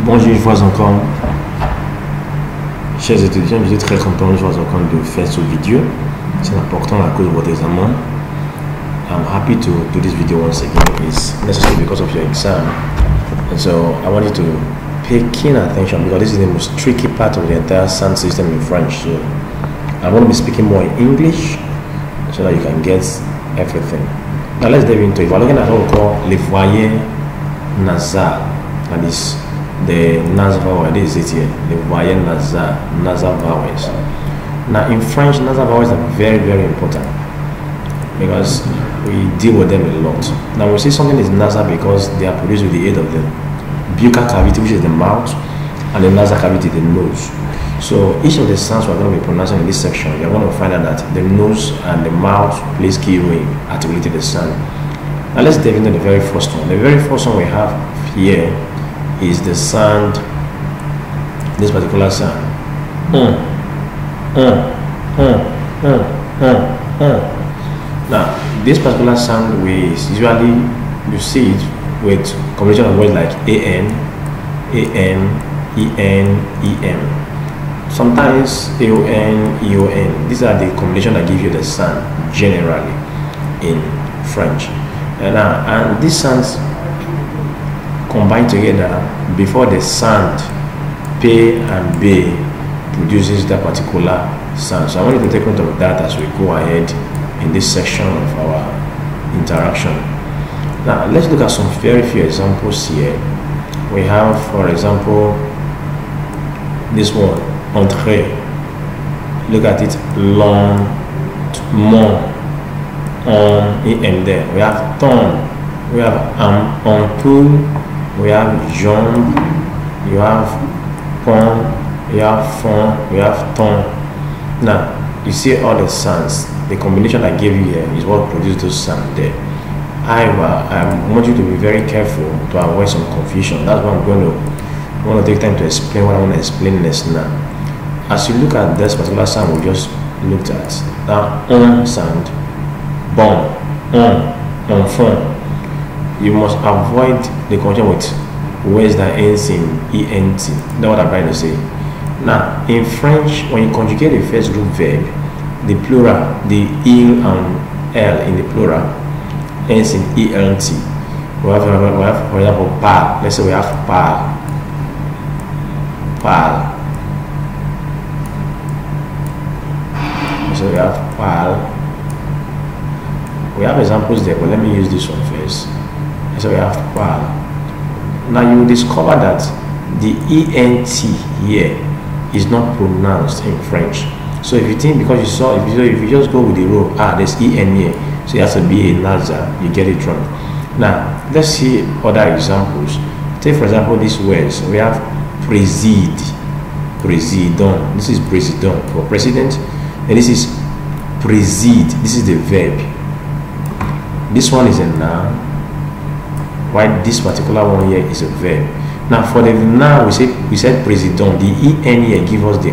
Bonjour une fois encore, chers étudiants, je suis très content une fois encore de faire cette vidéo. C'est important à cause de votre examen. I'm happy to do this video once again. It's necessary because of your exam, and so I want you to pay keen attention because this is the most tricky part of the entire sound system in French. So I'm going to be speaking more in English so that you can get everything. Now let's dive into it. We're looking at what we call les voyelles nasales, that is the nasal vowel. This is it here, the voyelles nasal vowels. Now in French, nasal vowels are very, very important because we deal with them a lot. Now we say something is nasal because they are produced with the aid of the buccal cavity, which is the mouth, and the nasal cavity, the nose. So each of the sounds we're going to be pronouncing in this section, you're going to find out that the nose and the mouth plays key role in articulating the sound. Now let's dive into the very first one. The very first one we have here is the sound, this particular sound. Now this particular sound we usually you see it with combination of words like an, em. Sometimes aon, eon. These are the combination that give you the sound generally in French. And these sounds combine together before the sound P and B produces that particular sound. So I want you to take note of that as we go ahead in this section of our interaction. Now let's look at some very few examples here. We have, for example, this one, entrée. Look at it, long, mon, em there. We have ton, we have ampoule, we have jambe, you have pont, you have fond, we have ton. Now you see all the sounds. The combination I gave you here is what produces those sounds there. However, I want you to be very careful to avoid some confusion. That's why I'm going to take time to explain what I want to explain next now. As you look at this particular sound we just looked at, now sound, bon, enfant, you must avoid the conjunction with words that ends in ent. That's what I'm trying to say. Now in French, when you conjugate the first group verb, the plural, the il and l in the plural ends in ent. We have for example parle. Let's say we have parle. So we have parle. We have examples there, but let me use this one first. So we have parle. Now you will discover that the ent here is not pronounced in French. So if you think because you saw, if you just go with the rule, there's en here, so it has to be a nasal, you get it wrong. Now let's see other examples. Take for example these words. We have préside, président. This is président for president, and this is préside. This is the verb. This one is a noun, while this particular one here is a verb. Now for the noun we said président. The en here give us the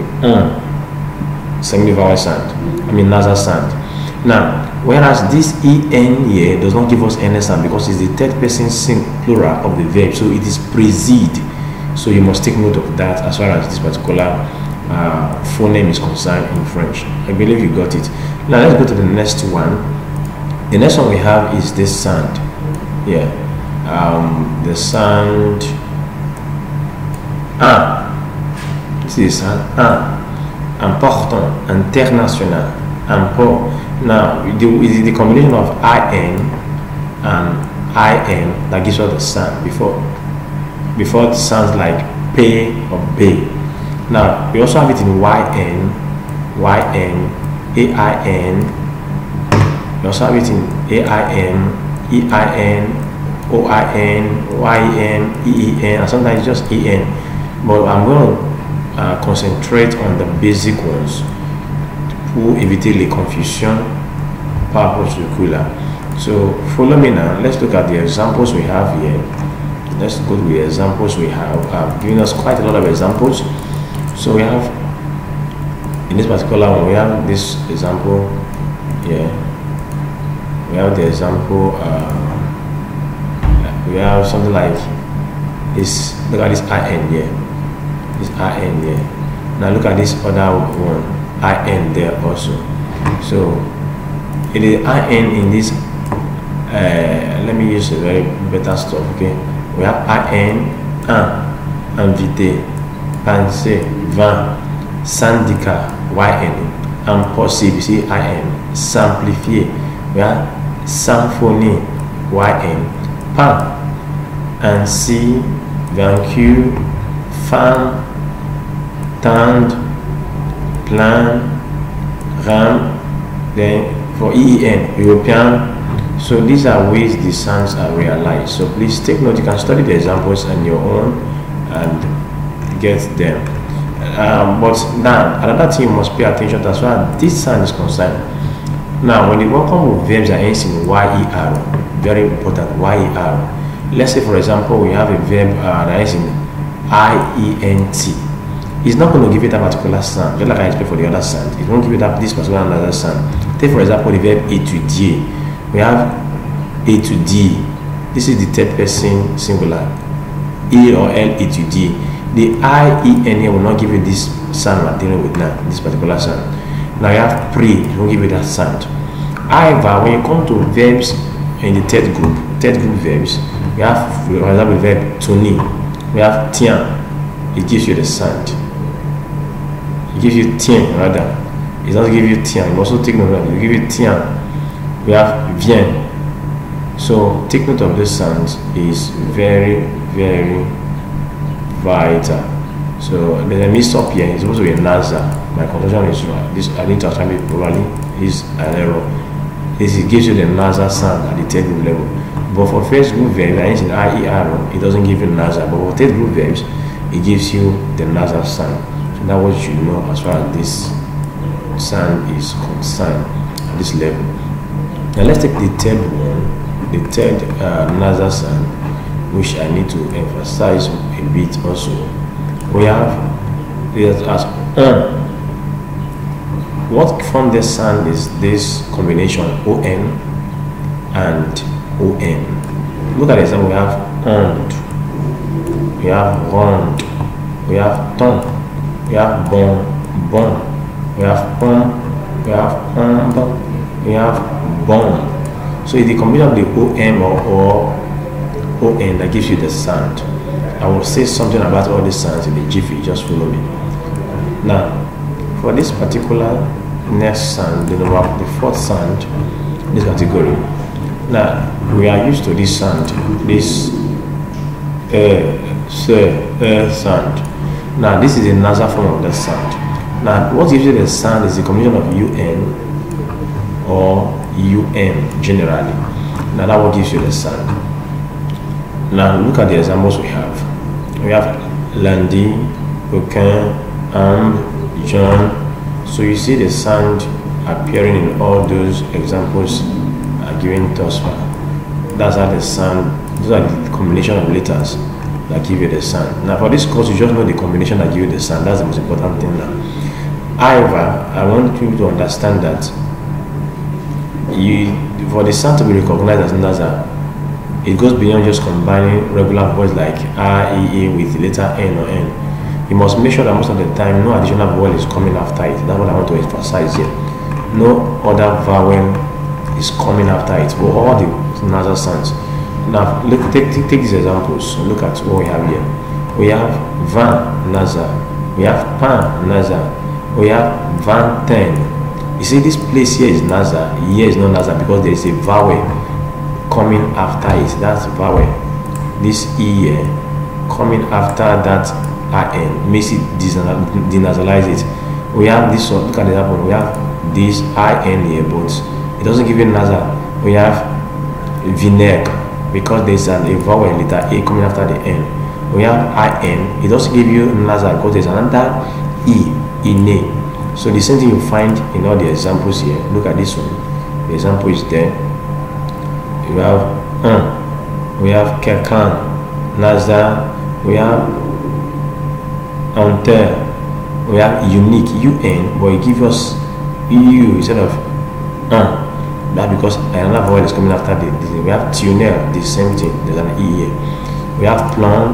semi-vowel sound, nasal sound. Now, whereas this en here does not give us any sound because it's the third person plural of the verb, so it is préside. So you must take note of that as far as this particular phoneme is concerned in French. I believe you got it. Now let's go to the next one. The next one we have is this sound. Yeah, the sound This is sound important, international, import. Now the combination of in and im that gives us the sound before it sounds like p or b. Now we also have it in ain, ain. We also have it in aim, ein, oin, yen, and sometimes just en. But I'm going to concentrate on the basic ones pour éviter les confusions par rapport au cours là. So follow me now. Let's look at the examples we have here. Let's go to the examples we have. I've given us quite a lot of examples. So we have in this particular one we have this example here. We have the example we have something like This, look at this IN here. This IN here. Now look at this other one, IN there also. So it is IN in this. Let me use a very better stuff. Okay, we have IN, invité, penser, vin, syndicat, YN, impossible, see IN, simplifié, we have symphonie, YN, pain, ainsi, vaincu, femme, tendre, plein, ram, then for EEN, European. So these are ways the sounds are realized. So please take note. You can study the examples on your own and get them. But now another thing you must pay attention to as far as this sound is concerned. Now when you come with verbs that ends in YER, very important, YER. Let's say for example we have a verb that ends in IENT. It's not going to give you that particular sound, just like I explained for the other sound. It won't give you that this particular another sound. Take for example the verb étudier. We have étudier. This is the third person singular. E or L, étudier. The IEN here will not give you this sound we're dealing with now, this particular sound. Now you have pray, it won't give you that sound. However, when you come to verbs in the third group verbs, we have, for example, the verb tenir. We have tiens. It gives you the sound. It gives you tiens rather. It doesn't give you tiens. It also take note of it. It gives you tiens. We have viens. So take note of this sound is very, very vital. So there's a mix up here. It's supposed to be a nasal. My conclusion is this. I need to actually probably is an error. This gives you the nasal sound at the third group level. But for first group verbs, in IER, it doesn't give you nasal. But for third group verbs, it gives you the nasal sound. So that's what you should know as far as this sound is concerned at this level. Now let's take the third one, the third nasal sound, which I need to emphasize a bit also. We have this as What form this sound is this combination ON and ON. Look at the example. We have onde, we have ronde, we have ton, we have bon, bon, we have pom, we have ombre, we have bon. So it's the combination of the OM or ON that gives you the sound. I will say something about all these sounds in the jiffy, just follow me. Now, for this particular next sound, the fourth sound, this category. Now, we are used to this sound, this sound. Now, this is the nasal form of the sound. Now, what gives you the sound is the combination of UN or UM generally. Now, that what gives you the sound. Now, look at the examples we have. We have lundi, aucun, John. So you see the sound appearing in all those examples given thus far. That's how the sound, those are the combination of letters that give you the sound. Now for this course, you just know the combination that give you the sound. That's the most important thing now. However, I want you to understand that for the sound to be recognized as nasal, it goes beyond just combining regular voice like R, E, E with the letter N or N. You must make sure that most of the time no additional vowel is coming after it. That's what I want to emphasize here. No other vowel is coming after it for all the nasal sounds. Now look, take these examples. Look at what we have here. We have vin nasal, we have pain nasal, we have vingt. You see this place here is nasal, here is not nasal because there is a vowel coming after it. That's vowel. This E here coming after that IN makes it denasalize it. We have this one, look at the example. We have this IN here, but it doesn't give you nasal. We have vinaigre because there's a vowel letter A coming after the N. We have IN, it doesn't give you nasal because there's another E, ine. So the same thing you find in all the examples here. Look at this one. The example is there. We have we have quelqu'un, nasal, we have enter, we have unique UN, but it gives us EU instead of that because another vowel is coming after the we have tuner, the same thing, there's an E here. We have plan,